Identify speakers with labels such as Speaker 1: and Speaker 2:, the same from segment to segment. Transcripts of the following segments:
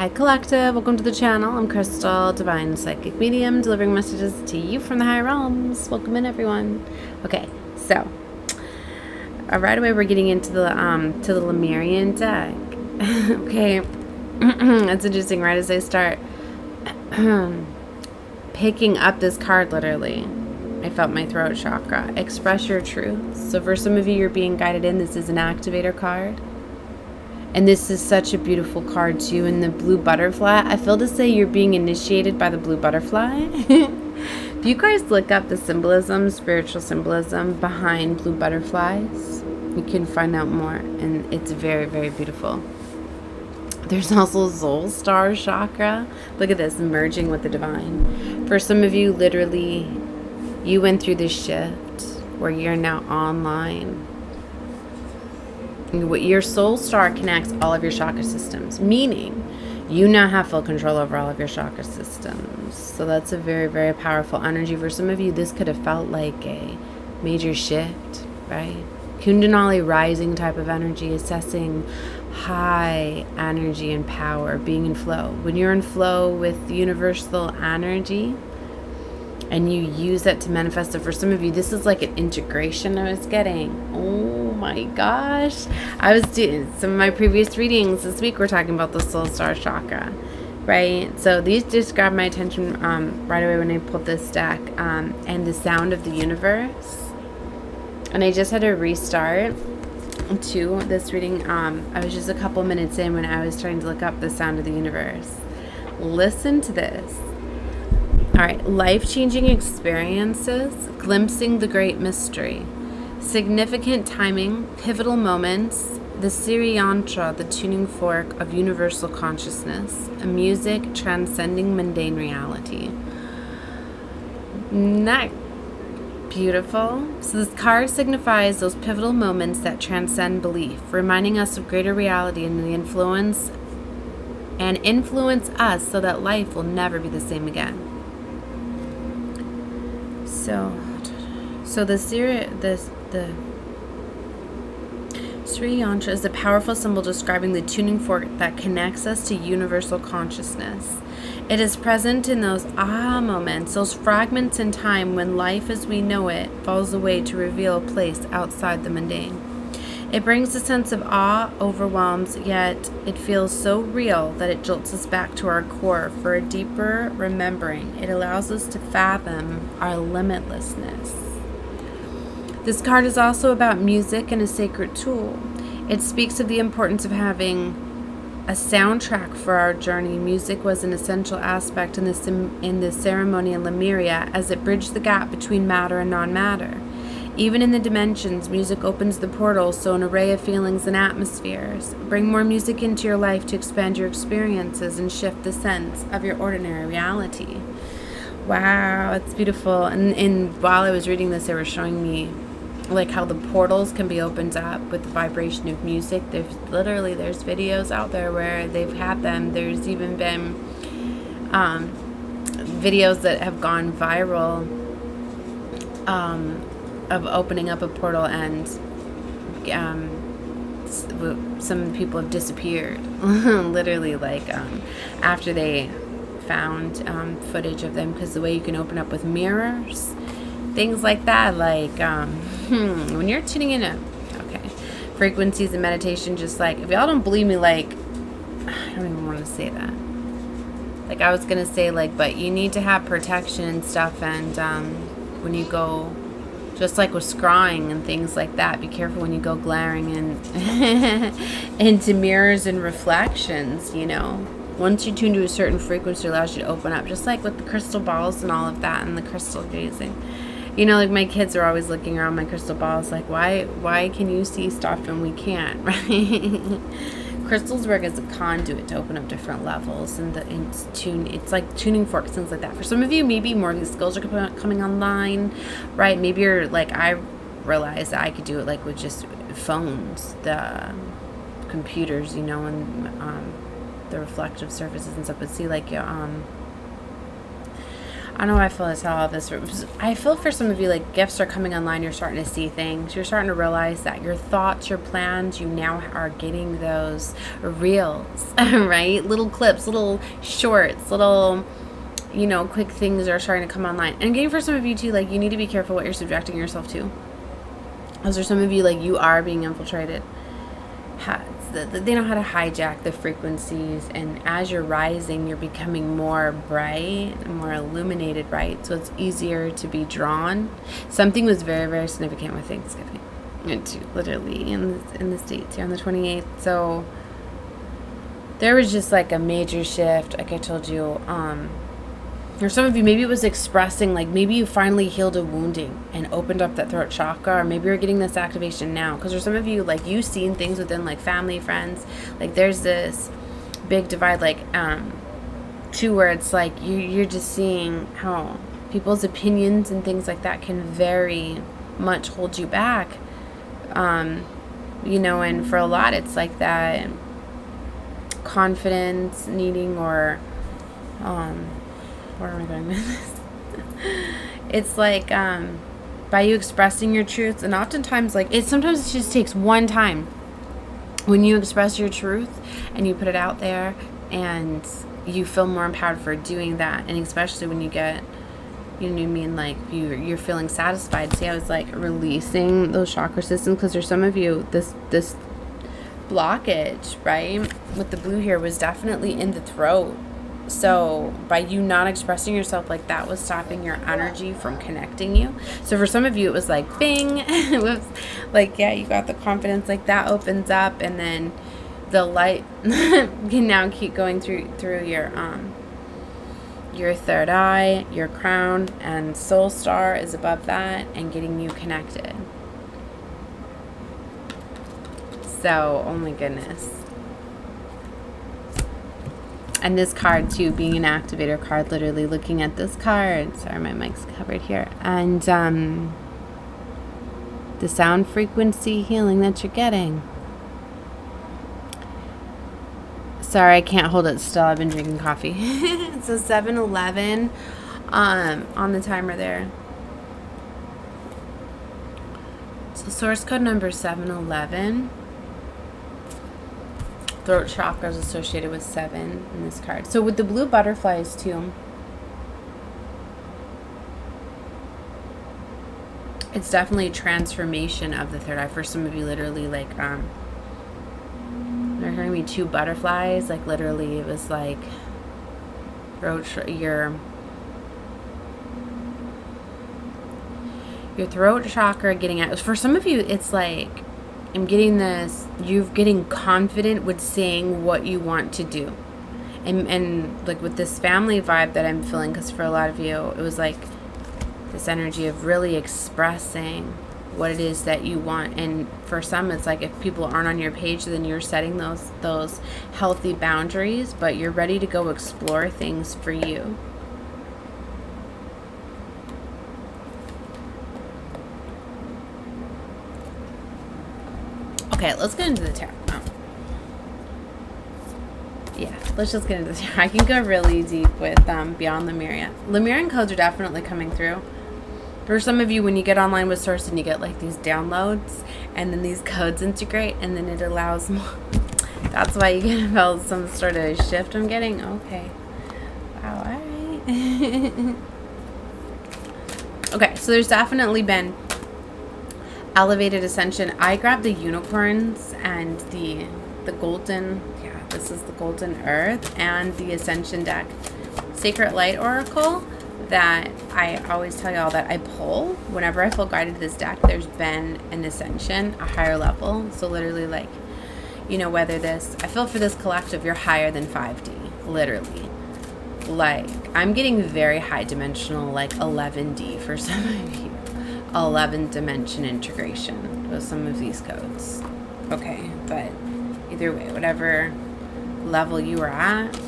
Speaker 1: Hi Collective, welcome to the channel. I'm Crystal, Divine Psychic Medium, delivering messages to you from the higher realms. Welcome in, everyone. Okay, so right away we're getting into the Lemurian deck. Okay, it's interesting. Right as I start picking up this card, literally, I felt my throat chakra. Express your truth. So for some of you, you're being guided in. This is an activator card. And this is such a beautiful card too. And the blue butterfly, I feel to say you're being initiated by the blue butterfly. If you guys look up the symbolism, spiritual symbolism behind blue butterflies, you can find out more. And it's very, very beautiful. There's also soul star chakra. Look at this, merging with the divine. For some of you, literally, you went through this shift where you're now online. Your soul star connects all of your chakra systems, meaning you now have full control over all of your chakra systems. So that's a very, very powerful energy. For some of you, this could have felt like a major shift, right? Kundalini rising type of energy, assessing high energy and power, being in flow. When you're in flow with universal energy, and you use that to manifest it. For some of you, this is like an integration I was getting. Oh my gosh. I was doing some of my previous readings this week. We're talking about the soul star chakra, right? So these just grabbed my attention right away when I pulled this deck, and the sound of the universe. And I just had to restart to this reading. I was just a couple minutes in when I was trying to look up the sound of the universe. Listen to this. All right, life-changing experiences, glimpsing the great mystery, significant timing, pivotal moments, the Yantra, the tuning fork of universal consciousness, a music transcending mundane reality. Next, beautiful. So this card signifies those pivotal moments that transcend belief, reminding us of greater reality and the influence us so that life will never be the same again. So the Sri Yantra is a powerful symbol describing the tuning fork that connects us to universal consciousness. It is present in those moments, those fragments in time when life as we know it falls away to reveal a place outside the mundane. It brings a sense of awe, overwhelms, yet it feels so real that it jolts us back to our core for a deeper remembering. It allows us to fathom our limitlessness. This card is also about music and a sacred tool. It speaks of the importance of having a soundtrack for our journey. Music was an essential aspect in the ceremony in Lemuria as it bridged the gap between matter and non-matter. Even in the dimensions, music opens the portals, so an array of feelings and atmospheres. Bring more music into your life to expand your experiences and shift the sense of your ordinary reality. Wow, it's beautiful. And while I was reading this, they were showing me like how the portals can be opened up with the vibration of music. There's videos out there where they've had them. There's even been videos that have gone viral of opening up a portal and some people have disappeared. Literally, like after they found footage of them, because the way you can open up with mirrors, things like that, like when you're tuning in frequencies and meditation, just like, if y'all don't believe me, like, I don't even want to say that, like I was gonna say, like, but you need to have protection and stuff, and when you go, just like with scrying and things like that, be careful when you go glaring and into mirrors and reflections, you know. Once you tune to a certain frequency, it allows you to open up, just like with the crystal balls and all of that and the crystal gazing. You know, like my kids are always looking around my crystal balls like, why can you see stuff and we can't, right? Crystals work as a conduit to open up different levels and it's like tuning forks, things like that. For some of you, maybe more of these skills are coming online, right? Maybe you're like, I realized that I could do it like with just phones, the computers, you know, and the reflective surfaces and stuff. But see, like I don't know why I feel this all this. I feel for some of you, like, gifts are coming online. You're starting to see things. You're starting to realize that your thoughts, your plans, you now are getting those reels, right? Little clips, little shorts, little, you know, quick things are starting to come online. And again, for some of you too, like, you need to be careful what you're subjecting yourself to. Because there's some of you, like, you are being infiltrated. They know how to hijack the frequencies, and as you're rising, you're becoming more bright, more illuminated, right? So it's easier to be drawn. Something was very, very significant with Thanksgiving, literally in the States here on the 28th. So there was just like a major shift, like I told you. For some of you, maybe it was expressing, like maybe you finally healed a wounding and opened up that throat chakra, or maybe you're getting this activation now. Because there's some of you, like, you've seen things within, like, family, friends. Like, there's this big divide, like, two words, like, you're just seeing how people's opinions and things like that can very much hold you back. You know, and for a lot, it's like that confidence needing, or, where am I going with this? It's like, by you expressing your truth, and oftentimes, like, sometimes it just takes one time when you express your truth and you put it out there, and you feel more empowered for doing that. And especially when you get, you know what I mean, like, you're feeling satisfied. See, I was like releasing those chakra systems, because there's some of you, this blockage, right, with the blue here was definitely in the throat. So by you not expressing yourself, like, that was stopping your energy from connecting you. So for some of you, it was like, bing, it was like, yeah, you got the confidence, like, that opens up, and then the light can now keep going through your third eye, your crown, and soul star is above that, and getting you connected. So, oh my goodness. And this card too, being an activator card, literally looking at this card. Sorry, my mic's covered here. And the sound frequency healing that you're getting. Sorry, I can't hold it still. I've been drinking coffee. So 7-11 on the timer there. So source code number 711. Throat chakra is associated with 7 in this card. So with the blue butterflies too, it's definitely transformation of the third eye. For some of you, literally, like, there are going to be 2 butterflies. Like, literally, it was like your throat chakra getting out. For some of you, it's like, I'm getting this, you're getting confident with saying what you want to do. And like with this family vibe that I'm feeling, because for a lot of you, it was like this energy of really expressing what it is that you want. And for some, it's like if people aren't on your page, then you're setting those healthy boundaries, but you're ready to go explore things for you. Okay, let's get into the tarot. Oh. Yeah, let's just get into the tarot. I can go really deep with Beyond Lemuria. Lemurian codes are definitely coming through. For some of you, when you get online with Source and you get like these downloads, and then these codes integrate, and then it allows more. That's why you get about some sort of shift I'm getting. Okay. Wow, alright. Okay, so there's definitely been elevated ascension. I grabbed the unicorns and the golden, yeah, this is the golden earth, and the ascension deck, Sacred Light Oracle, that I always tell y'all that I pull whenever I feel guided to this deck. There's been an ascension, a higher level. So literally, like, you know, whether this, I feel for this collective, you're higher than 5D, literally. Like, I'm getting very high dimensional, like 11D for some of you. 11 dimension integration with some of these codes. Okay, but either way, whatever level you are at,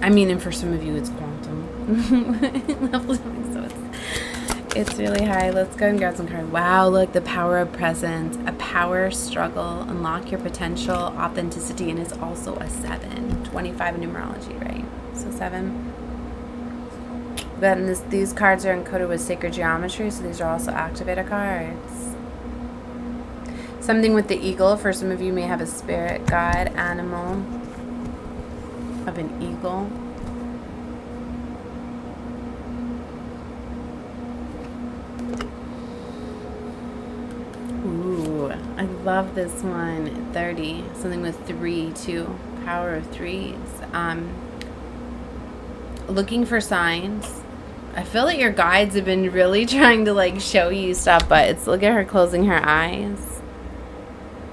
Speaker 1: I mean, and for some of you it's quantum level, so it's really high. Let's go and grab some cards. Wow, look, the power of presence, a power struggle, unlock your potential, authenticity, and it's also a 7, 25 in numerology, right? So 7. Then these cards are encoded with sacred geometry, so these are also activator cards. Something with the eagle. For some of you may have a spirit guide animal of an eagle. Ooh, I love this one. 30. Something with 3 too. Power of 3s. Looking for signs. I feel that your guides have been really trying to like show you stuff, but it's, look at her closing her eyes,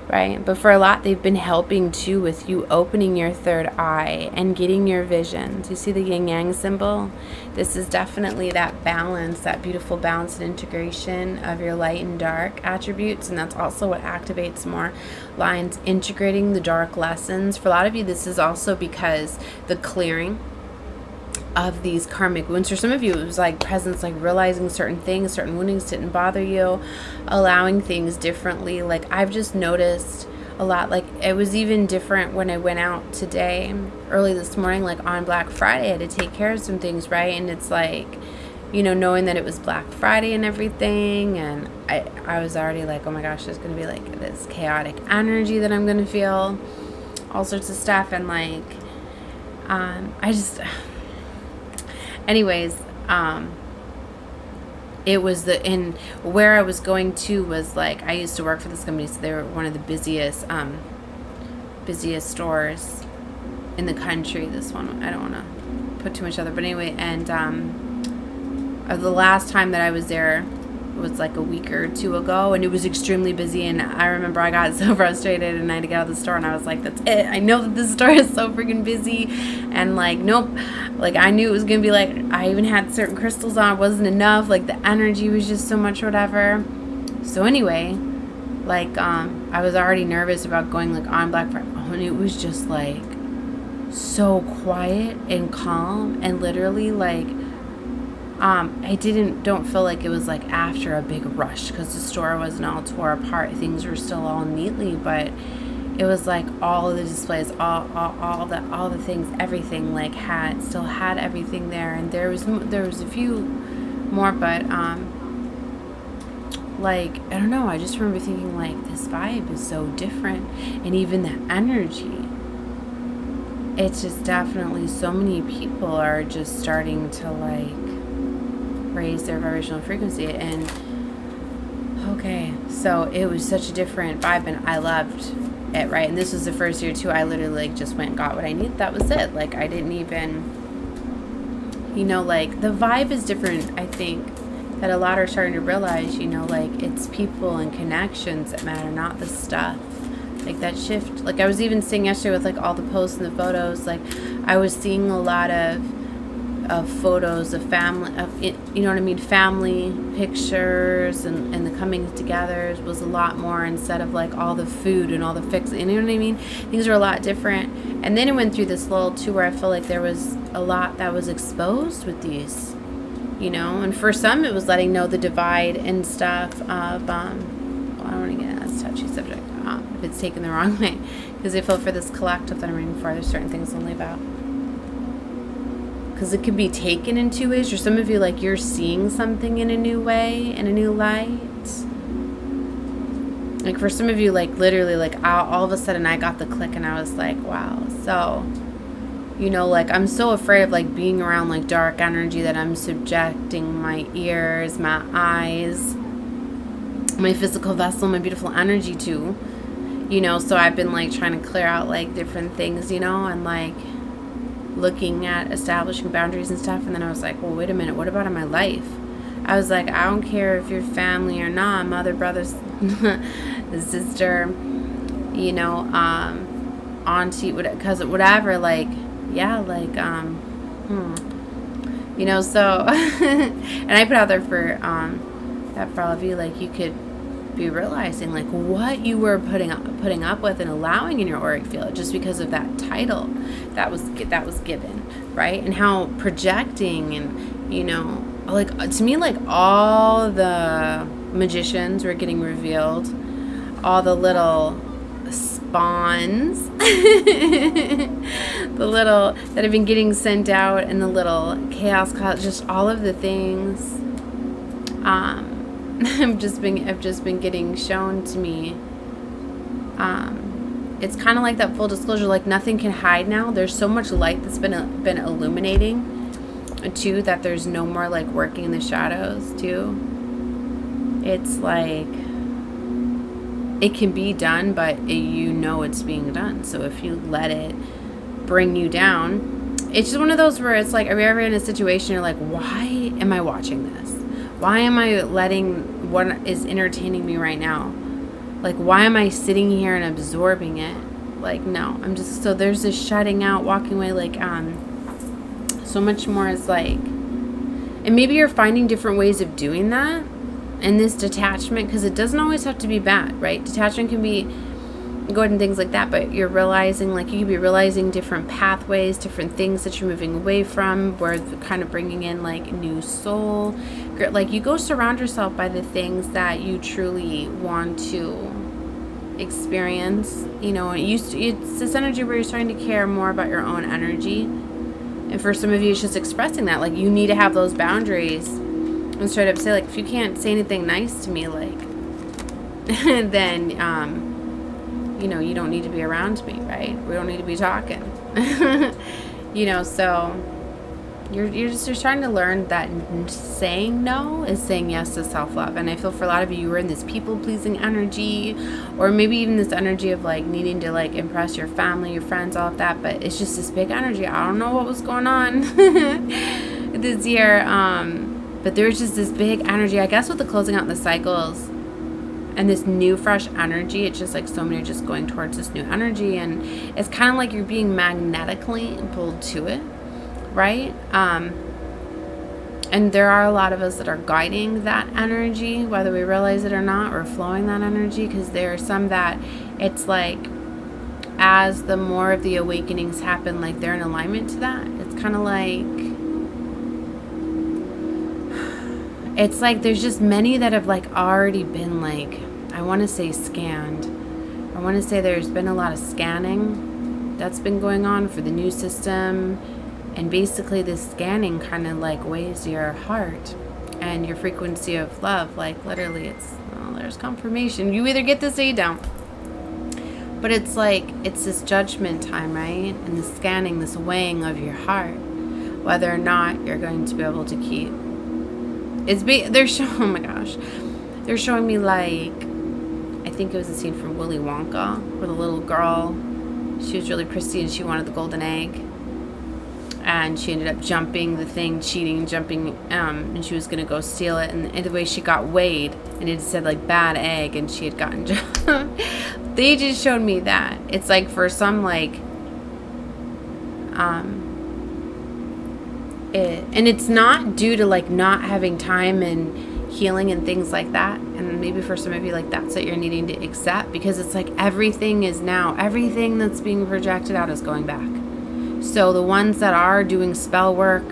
Speaker 1: right? But for a lot, they've been helping too with you opening your third eye and getting your visions. You see the yin yang symbol? This is definitely that balance, that beautiful balance and integration of your light and dark attributes, and that's also what activates more lines, integrating the dark lessons. For a lot of you, this is also because the clearing of these karmic wounds. For some of you, it was like presence, like realizing certain things, certain woundings didn't bother you, allowing things differently. Like I've just noticed a lot, like it was even different when I went out today, early this morning, like on Black Friday. I had to take care of some things, right? And it's like, you know, knowing that it was Black Friday and everything, and I was already like, oh my gosh, there's gonna be like this chaotic energy that I'm gonna feel, all sorts of stuff, and like I just anyways, it was where I was going to was like, I used to work for this company, so they were one of the busiest stores in the country. This one, I don't want to put too much other, but anyway, and the last time that I was there was like a week or two ago, and it was extremely busy, and I remember I got so frustrated and I had to get out of the store, and I was like, that's it, I know that this store is so freaking busy, and like, nope, like I knew it was gonna be like, I even had certain crystals on, it wasn't enough, like the energy was just so much, whatever. So anyway, like I was already nervous about going like on Black Friday, and it was just like so quiet and calm, and literally like I don't feel like it was like after a big rush, because the store wasn't all tore apart, things were still all neatly, but it was like all of the displays, all the things, everything like still had everything there, and there was a few more, but like I don't know, I just remember thinking like this vibe is so different, and even the energy, it's just definitely so many people are just starting to like raise their vibrational frequency. And okay, so it was such a different vibe, and I loved it, right? And this was the first year too, I literally like just went and got what I needed, that was it. Like I didn't even, you know, like the vibe is different. I think that a lot are starting to realize, you know, like it's people and connections that matter, not the stuff. Like that shift, like I was even seeing yesterday with like all the posts and the photos, like I was seeing a lot of photos of family, you know what I mean, family pictures, and the coming together was a lot more, instead of like all the food and all the fixing, you know what I mean, things are a lot different. And then it went through this lull too, where I feel like there was a lot that was exposed with these, you know, and for some it was letting know the divide and stuff of I don't want to get into this touchy subject if it's taken the wrong way, because I feel for this collective that I'm reading for, there's certain things I'll leave out, because it could be taken in two ways. Or some of you, like you're seeing something in a new way, in a new light. Like for some of you, like literally, like all of a sudden I got the click, and I was like, wow. So, you know, like I'm so afraid of like being around like dark energy that I'm subjecting my ears, my eyes, my physical vessel, my beautiful energy to, you know. So I've been like trying to clear out like different things, you know, and like looking at establishing boundaries and stuff. And then I was like, well, wait a minute, what about in my life? I was like, I don't care if you're family or not, mother, brother, sister, you know, auntie, cousin, whatever, like, yeah, like, you know, so, and I put out there for, that for all of you, like, you could be realizing like what you were putting up with and allowing in your auric field, just because of that title that was given, right? And how projecting, and you know, like to me, like all the magicians were getting revealed, all the little bonds, the little that have been getting sent out, and the little chaos cloud, just all of the things have just been getting shown to me. It's kind of like that full disclosure, like nothing can hide now. There's so much light that's been illuminating too, that there's no more like working in the shadows too. It's like it can be done, but you know it's being done. So if you let it bring you down, it's just one of those where it's like, are you ever in a situation you're like, why am I watching this? Why am I letting what is entertaining me right now? Like, why am I sitting here and absorbing it? Like, no, I'm just, so there's this shutting out, walking away, like, so much more is like, and maybe you're finding different ways of doing that. And this detachment, because it doesn't always have to be bad, right? Detachment can be good and things like that, but you're realizing, like, you could be realizing different pathways, different things that you're moving away from, where kind of bringing in like new soul. Like, you go surround yourself by the things that you truly want to experience. You know, it's this energy where you're starting to care more about your own energy. And for some of you, it's just expressing that, like, you need to have those boundaries and straight up say, like, if you can't say anything nice to me, like, then you know, you don't need to be around me, right? We don't need to be talking. You know, so you're trying to learn that saying no is saying yes to self-love. And I feel for a lot of you are in this people-pleasing energy, or maybe even this energy of like needing to like impress your family, your friends, all of that. But it's just this big energy. I don't know what was going on this year, but there's just this big energy, I guess, with the closing out the cycles and this new fresh energy. It's just like so many are just going towards this new energy, and it's kind of like you're being magnetically pulled to it, right? And there are a lot of us that are guiding that energy, whether we realize it or not, or flowing that energy, because there are some that it's like, as the more of the awakenings happen, like they're in alignment to that. It's kind of like, it's like there's just many that have like already been like, I want to say scanned. I want to say there's been a lot of scanning that's been going on for the new system. And basically this scanning kind of like weighs your heart and your frequency of love. Like literally it's, well, there's confirmation. You either get this or you don't. But it's like, it's this judgment time, right? And the scanning, this weighing of your heart, whether or not you're going to be able to keep. They're showing, oh my gosh, they're showing me like, I think it was a scene from Willy Wonka where the little girl, she was really prissy and she wanted the golden egg, and she ended up jumping the thing, cheating, jumping, and she was gonna go steal it, and the way she got weighed, and it said like bad egg, and she had gotten jumped. They just showed me that it's like for some like, and it's not due to like not having time and healing and things like that. And maybe for some of you, like that's what you're needing to accept, because it's like everything is now, everything that's being projected out is going back. So the ones that are doing spell work,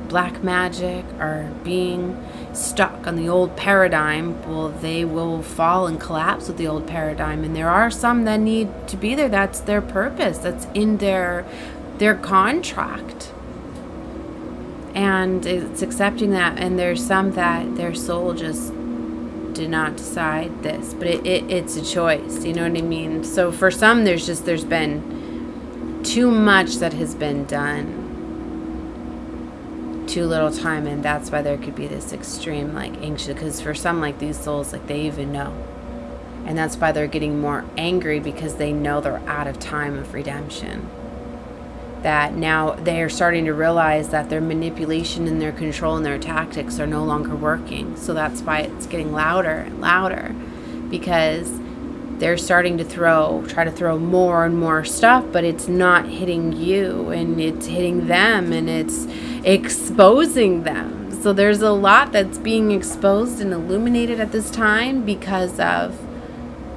Speaker 1: black magic, are being stuck on the old paradigm, well, they will fall and collapse with the old paradigm. And there are some that need to be there. That's their purpose. That's in their contract. And it's accepting that. And there's some that their soul just did not decide this, but it's a choice. You know what I mean? So for some, there's been too much that has been done, too little time, and that's why there could be this extreme like anxious, because for some, like these souls, like they even know, and that's why they're getting more angry, because they know they're out of time of redemption. That now they're starting to realize that their manipulation and their control and their tactics are no longer working. So that's why it's getting louder and louder, because they're starting to try to throw more and more stuff, but it's not hitting you, and it's hitting them, and it's exposing them. So there's a lot that's being exposed and illuminated at this time because of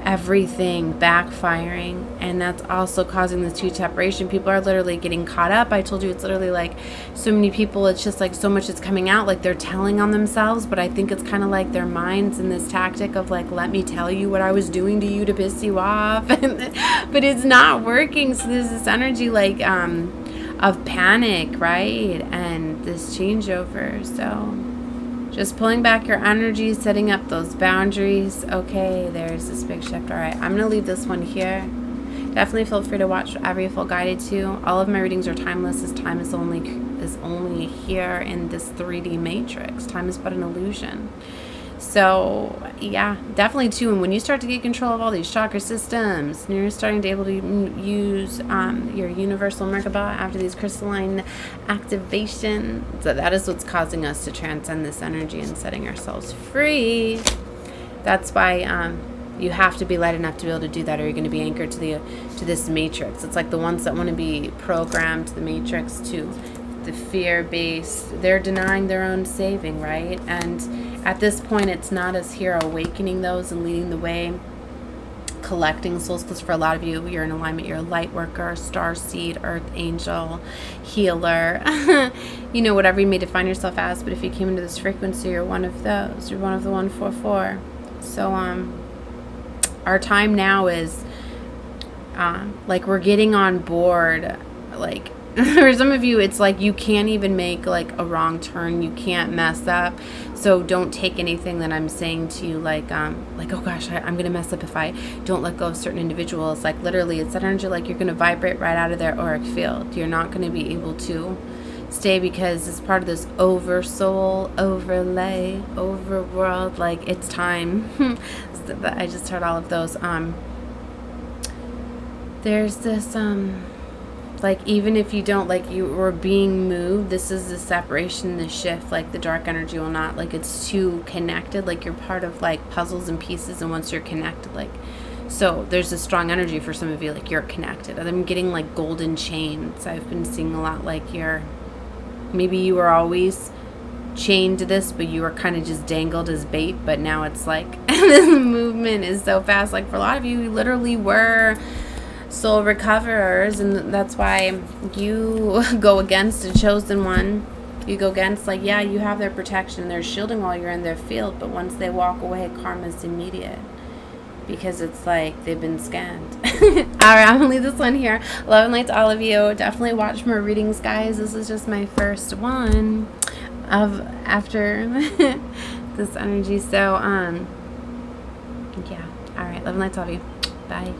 Speaker 1: everything backfiring, and that's also causing this huge separation. People are literally getting caught up. I told you, it's literally like so many people, it's just like so much is coming out, like they're telling on themselves, but I think it's kind of like their minds in this tactic of like, let me tell you what I was doing to you to piss you off. But it's not working. So there's this energy like of panic, right? And this changeover. So just pulling back your energy, setting up those boundaries. Okay, there's this big shift. All right, I'm going to leave this one here. Definitely feel free to watch whatever you feel guided to. All of my readings are timeless, as time is only here in this 3D matrix. Time is but an illusion. So yeah, definitely too. And when you start to get control of all these chakra systems, and you're starting to be able to use your universal Merkaba after these crystalline activation, so that is what's causing us to transcend this energy and setting ourselves free. That's why you have to be light enough to be able to do that, or you're going to be anchored to this matrix. It's like the ones that want to be programmed to the matrix, to the fear-based, they're denying their own saving, right? And at this point, it's not us here awakening those and leading the way, collecting souls, because for a lot of you, you're in alignment, you're a light worker, star seed, earth angel, healer, you know, whatever you may define yourself as. But if you came into this frequency, you're one of those, you're one of the 144. So our time now is like we're getting on board. Like for some of you, it's like you can't even make like a wrong turn, you can't mess up. So don't take anything that I'm saying to you like oh gosh, I'm gonna mess up if I don't let go of certain individuals. Like literally, it's that energy, like you're gonna vibrate right out of their auric field. You're not gonna be able to stay, because it's part of this oversoul, overlay, overworld. Like it's time. I just heard all of those. There's this like, even if you don't, like, you were being moved, this is the separation, the shift. Like the dark energy will not, like, it's too connected, like you're part of like puzzles and pieces, and once you're connected, like, so there's a strong energy for some of you, like you're connected. I'm getting like golden chains. I've been seeing a lot, like maybe you were always chained to this, but you were kind of just dangled as bait, but now it's like this movement is so fast. Like for a lot of you, you literally were soul recoverers, and that's why you go against a chosen one. You go against, like, yeah, you have their protection, they're shielding while you're in their field, but once they walk away, karma's immediate, because it's like they've been scanned. Alright, I'm gonna leave this one here. Love and light to all of you. Definitely watch more readings, guys. This is just my first one of after this energy. So yeah. Alright, love and light to all of you. Bye.